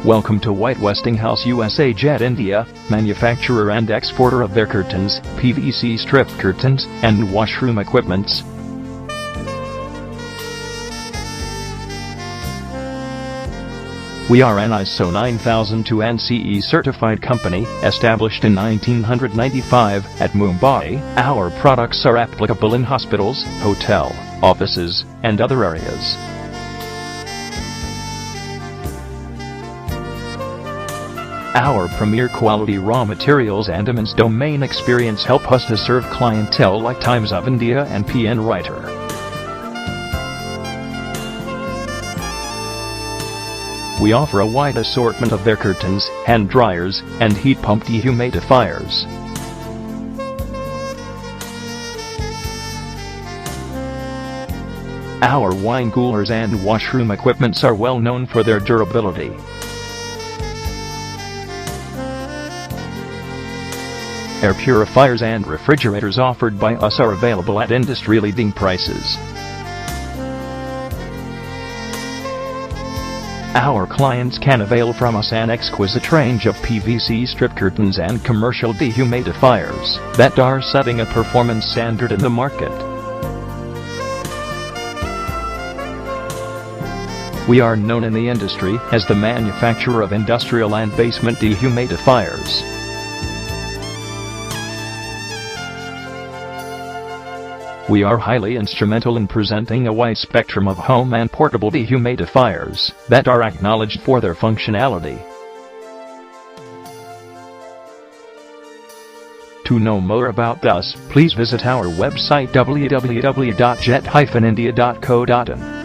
Welcome to Westinghouse USA Jet India, manufacturer and exporter of their curtains, PVC strip curtains, and washroom equipments. We are an ISO 9002 and CE certified company, established in 1995 at Mumbai. Our products are applicable in hospitals, hotel, offices, and other areas. Our premier quality raw materials and immense domain experience help us to serve clientele like Times of India and PN Writer. We offer a wide assortment of their curtains, hand dryers, and heat pump dehumidifiers. Our wine coolers and washroom equipments are well known for their durability. Air purifiers and refrigerators offered by us are available at industry-leading prices. Our clients can avail from us an exquisite range of PVC strip curtains and commercial dehumidifiers that are setting a performance standard in the market. We are known in the industry as the manufacturer of industrial and basement dehumidifiers. We are highly instrumental in presenting a wide spectrum of home and portable dehumidifiers that are acknowledged for their functionality. To know more about us, please visit our website www.jet-india.co.in.